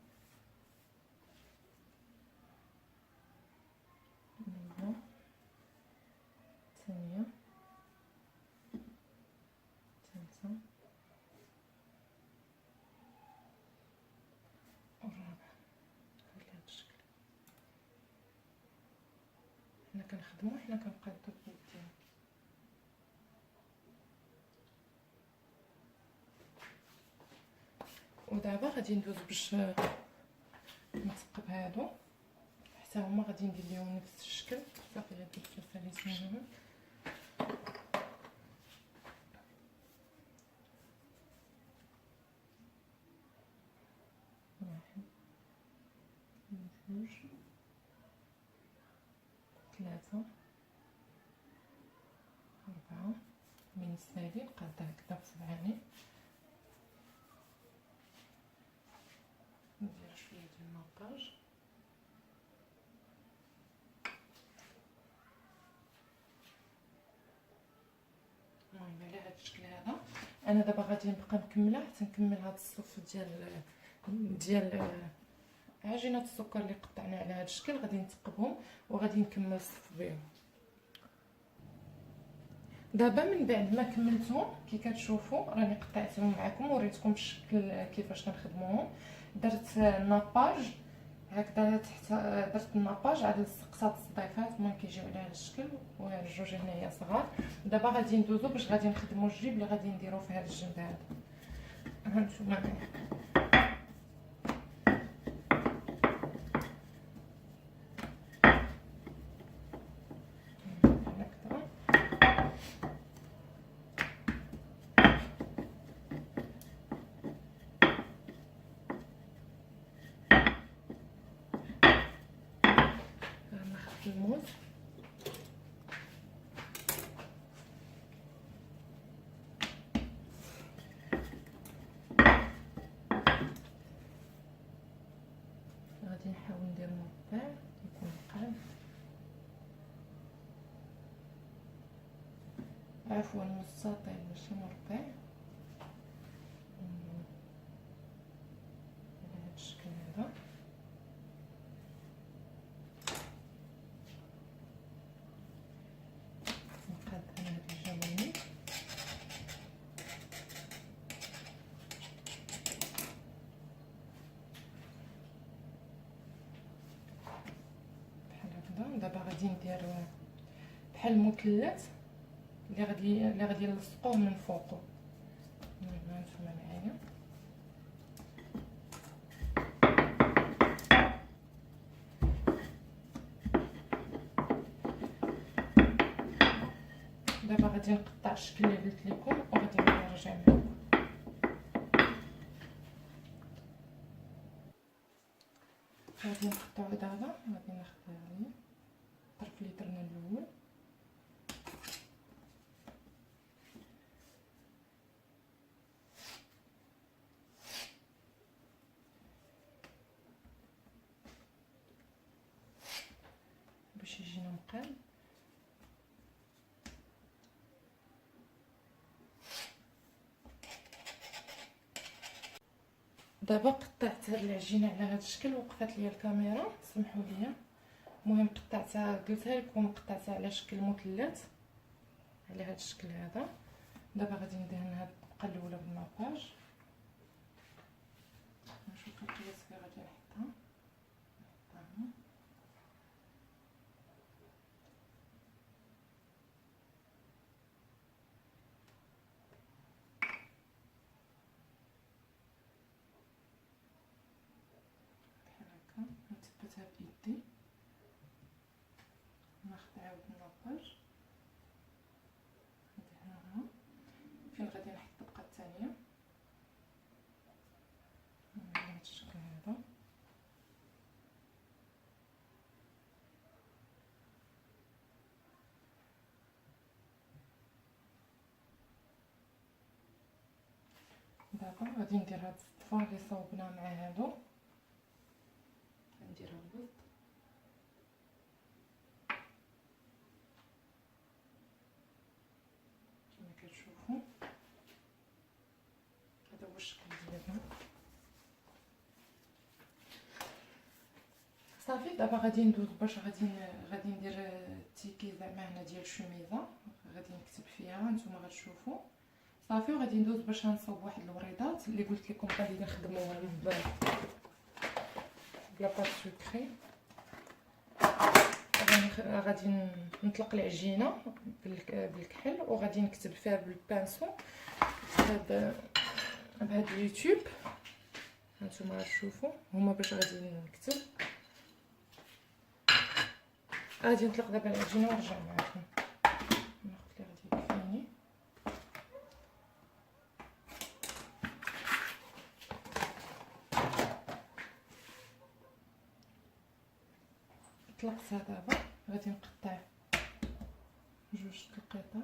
A: الاولى، الثانيه، الثالثه، والرابعه على هذا الشكل. حنا كنخدمو، حنا كنقادو بيدينا. ودابا غادي ندوز باش نثقب هادو حتى هما غادي ندير ليهم نفس الشكل. صافي غادي نفرز منهم. واحد، جوج، ثلاثة، 4. من السالي نقادها هكذا بصبعاني. ندير شويه ديال الناباج. المهم على هذا الشكل هذا. انا دابا غادي نبقى مكمله حتى نكمل هذا الصف ديال عجينه السكر اللي قطعنا على هذا الشكل. غادي نثقبهم وغادي نكمل الصف بهم. دابا من بعد ما كملتهم كي كتشوفوا راني قطعتهم معكم وريتكم بالشكل كيفاش كنخدموهم. درت الناباج هكذا تحت، درت الناباج على سقطات الصديفات المهم كيجيو على هذا الشكل، وهاد الجوج هنايا صغار. دابا غادي ندوزو باش غادي نخدمو الجيب اللي غادي نديرو في هذا الجنب هذا. هانتوما معايا. الموز غادي نحاول ندير مربع يكون قاد، عفوا مستطيل ماشي مربع، على هذا الشكل هذا. نقاد انا هاد الجوانب بحال هكذا. دابا غادي ندير بحال المثلث اللي غادي نلصقوه من فوقو. هانتوما معايا. دابا غادي نقطع الشكل اللي قلت لكم وغادي نرجع معكم. غادي نقطعو دابا، غادي ناخذ هذه الطرف اللي درنا الاول باش يجينا مقاد. دابا قطعت هاد العجينه على هاد الشكل، وقفات ليا الكاميرا سمحوا لي. المهم قطعتها، قلتها لكم قطعتها على شكل مثلث على هاد الشكل هذا. دابا غادي ندهن هاد الطبقه الاولى بالناباج. نشوف القياس اللي غادي نحطها. دابا غادي ندير هاد الصفار اللي صوبنا مع هادو، غنديرها الوسط كما كتشوفوا. هذا هو الشكل ديالنا. صافي دابا غادي ندوز باش غادي ندير التيكي زعما هنا ديال الشوميزه، غادي نكتب فيها نتوما غتشوفوا. صافي وغادي ندوز باش نصوب واحد الوريضات اللي قلت لكم غادي نخدموها بلا بات سكري. غادي نطلق العجينه بالكحل وغادي نكتب فيها بالبانسو بهاد اليوتيوب هانتوما غتشوفوا هما باش غادي نكتب. غادي نطلق دابا العجينه ونرجع معكم. ناخذ لي غادي يكفيني. طلقتها دابا غادي نقطع جوج القطع.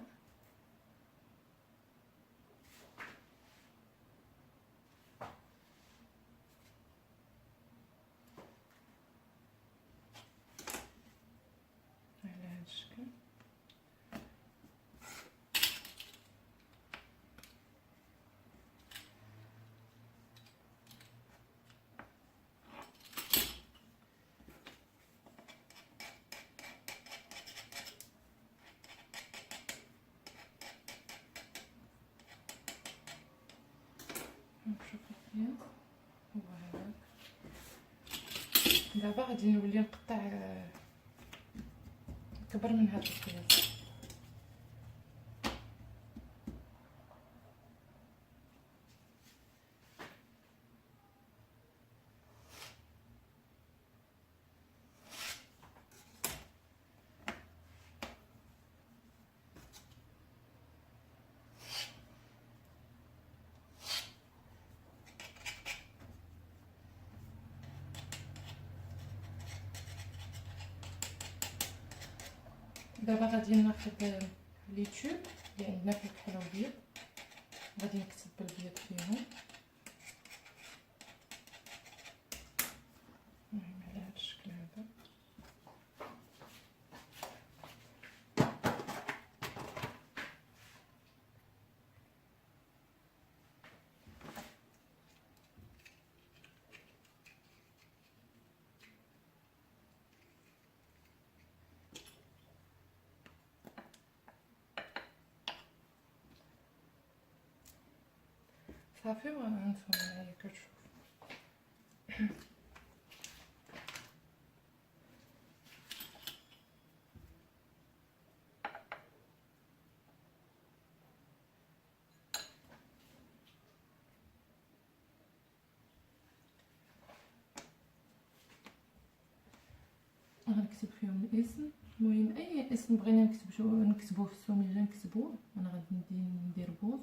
A: على هذا الشكل. نشوف القياس هو هذاك. دابا غادي نولي نقطع كبر من هذا القياس. دابا غادي ناخذ اليوتيوب اللي عندنا فيه الكحل والبيض، غادي نكتب بالبيض فيهم. المهم على هذا الشكل هذا. صافي وهانتوما معايا كتشوفوا. غنكتب فيهم الاسم، المهم اي اسم بغينا نكتبوه في السوميجه نكتبوه. انا غادي ندير بوز.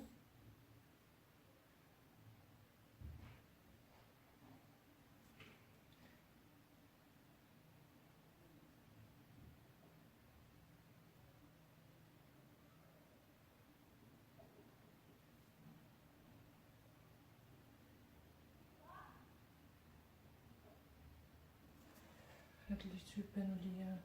A: هاد اليوتيوب بانوا ليا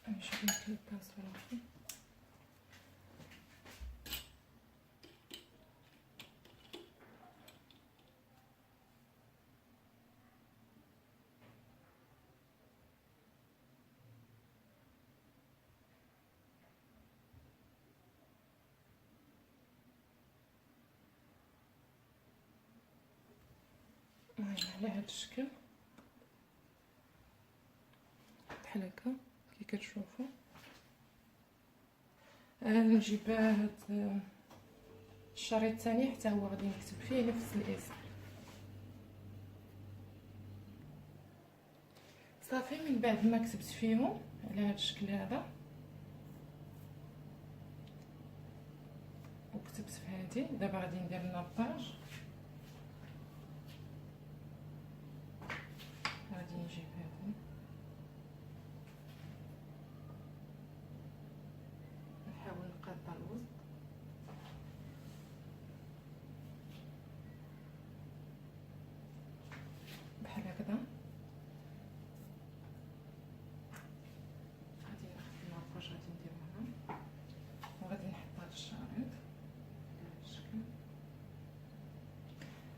A: نشوف الكليبات صراحه. على هذا الشكل بحال هكا كي كتشوفوا. نجيب هاد الشريط الثاني حتى هو غادي نكتب فيه نفس الاسم. صافي من بعد ما كتبت فيهم على هذا الشكل هذا وكتبت في هذه، دابا غادي ندير الناباج.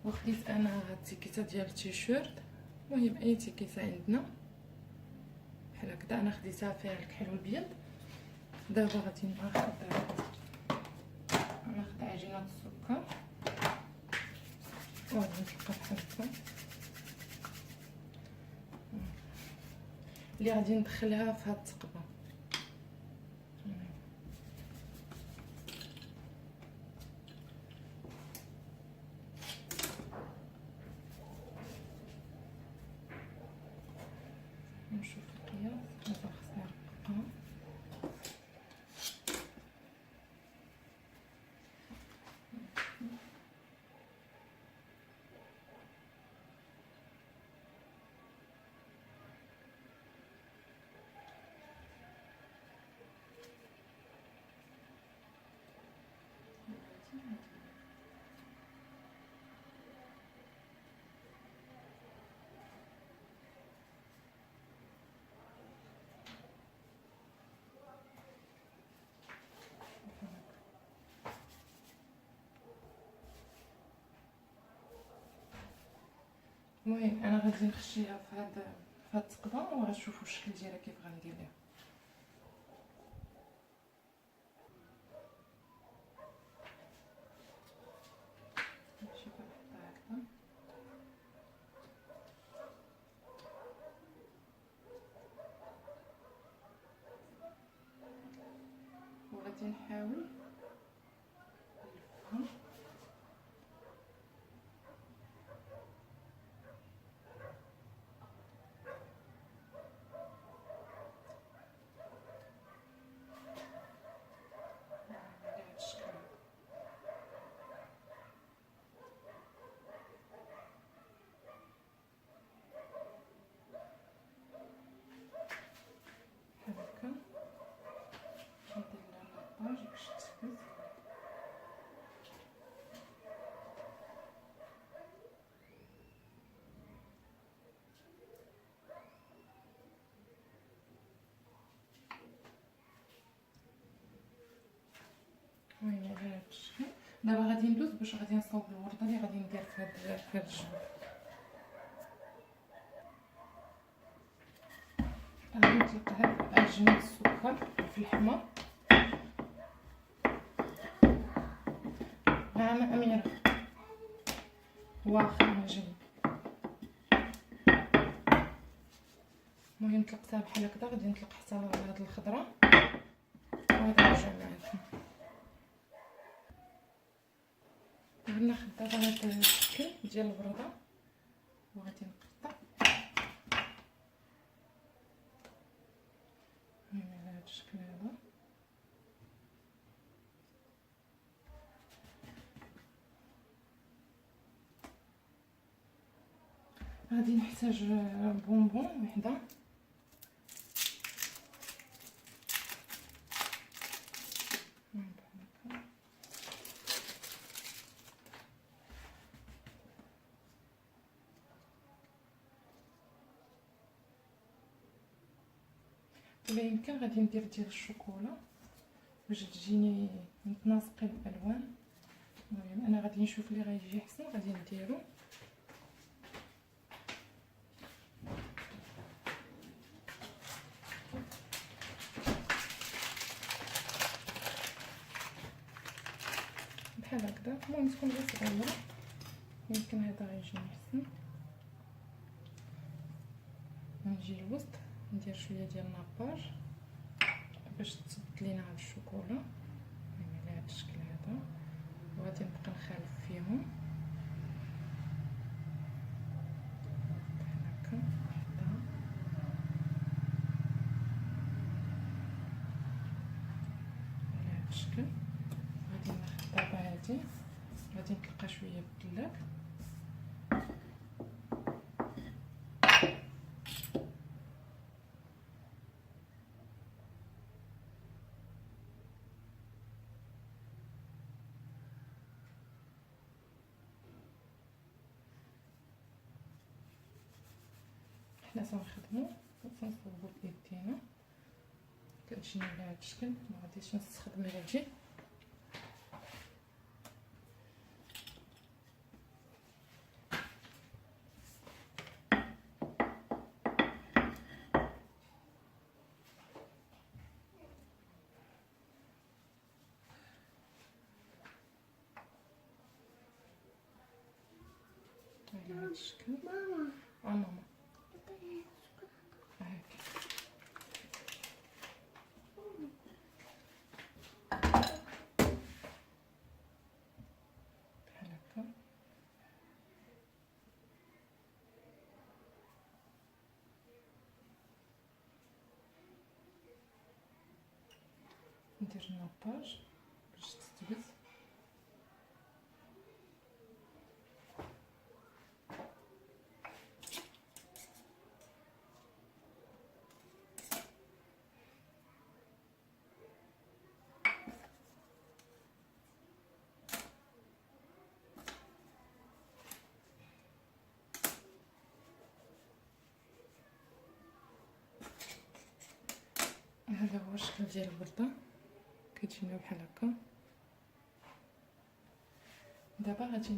A: وخديت انا هاد التيكيته ديال التيشيرت، المهم اي تيكيته عندنا بحال هكذا. انا خديتها فيها الكحل والبيض. دابا غادي ناخذ عجينه السكر وغادي نطلقها بحال هكا اللي غادي ندخلها في هاد التقبه. نشوف القياس دابا خصنا نرققها. المهم انا غادي نخشيها في هاد التقبه وغتشوفوا الشكل ديالها كيف غندير ليها. نمشي كنحطها هكذا وغادي نحاول نلفها. المهم على هاد الشكل. دابا غادي ندوز باش غادي نصاوب الورده اللي غادي ندير في هاد الجنب. غادي نطلقها في عجينه السكر في الحمى. ها اميره واخا نجي. المهم طلقتها بحال هكذا، غادي نطلق حتى هاد الخضره وغادي نرجع معكم. غناخد دابا هاد الشكل ديال الورده وغادي نقطع على هاد الشكل هذا. غادي نحتاج بونبون وحده، ولا يمكن غادي ندير ديال الشوكولا باش تجيني متناسقه الالوان. المهم انا غادي نشوف اللي غيجي احسن غادي نديرو. بحال هكذا. المهم تكون غير صغيره، يمكن هذا غيجيني احسن. نجي الوسط ندير شويه ديال الناباج باش تثبت لينا هاد الشوكولا على هاد الشكل هذا، وغادي نبقى نخالف فيهم بحال هكا وحده. على هاد الشكل غادي ناخد دابا هادي غادي نطلقها شويه بالدلاك. حنا تنخدمو وتنصوبو بيدينا، كتجينا على هاد الشكل. ما غاديش نستخدم هادي. بهذا الشكل.
B: ماما
A: ماما
B: عطيني الشوكولاتة.
A: هاكي بحال هكا. ندير الناباج باش تثبت. هذا هو الشكل ديال الورده، كتجينا بحال هكا. دابا غادي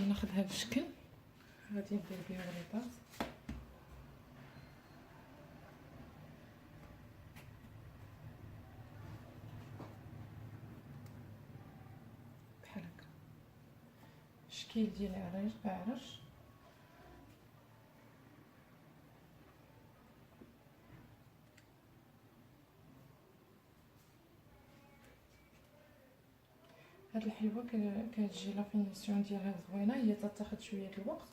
A: ناخذ هذا الشكل، غادي ندير به الرباط. بحال هكا شكل ديال اعرج. هاد الحلوه كتجي لا فينيسيون ديالها زوينه، هي تاخذ شويه الوقت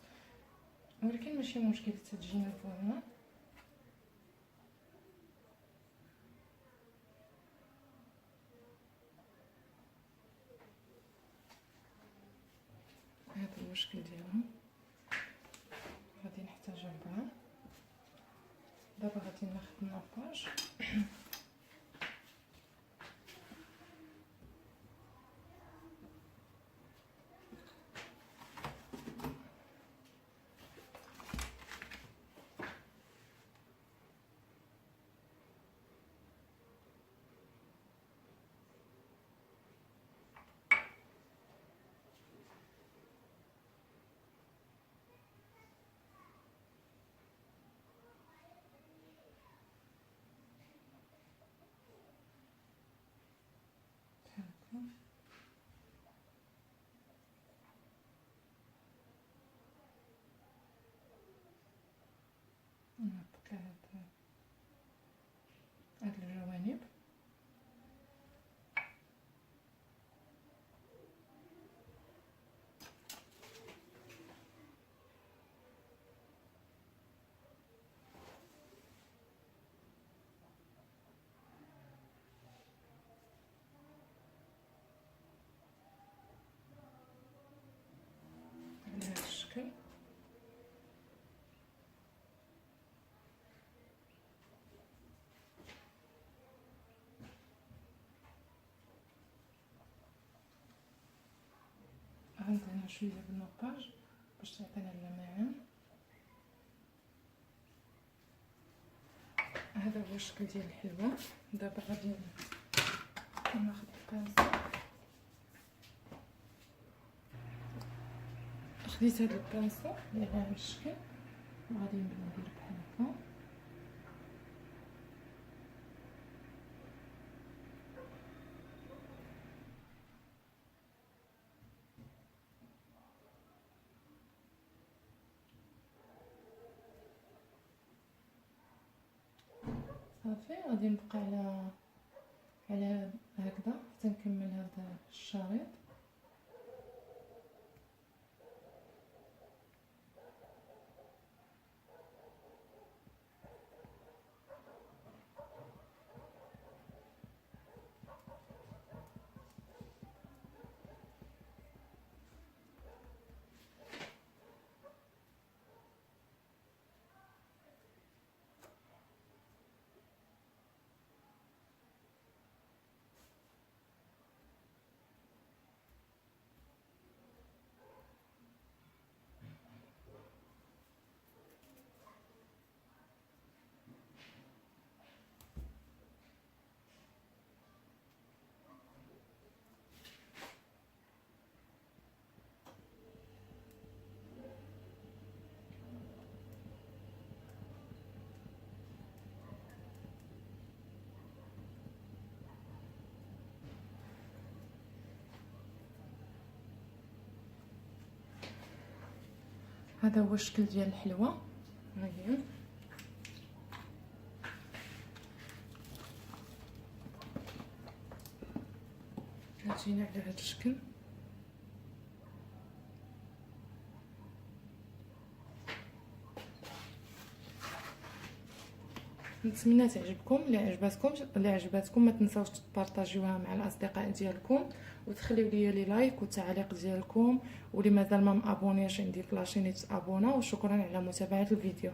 A: ولكن ماشي مشكل، تتجينا زوينه. هذا هو الشكل ديالها. غادي نحتاج 4. دابا غادي ناخذ الناباج بحال هكا. نهبط لها هاد الجوانب. بهذا الشكل. غندهنها شويه بالناباج باش تعطينا اللمعان. هذا هو الشكل ديال الحلوه. دابا غادي ناخذ البانسه. خديت هاد البانسه اللي على هاد الشكل وغادي نبدا ندير بحال هكا. صافي غادي نبقى على هكذا حتى نكمل هذا الشريط. هذا هو الشكل ديال الحلوه. ها هي كتجينا على هذا الشكل. نتمنى تعجبكم. اللي عجباتكم ما تنساوش تبارطاجيوها مع الاصدقاء ديالكم، وتخليو لي لايك والتعليق ديالكم، واللي مازال ما مابونيش عندي في لاشين يتابونا. وشكرا على متابعه الفيديو.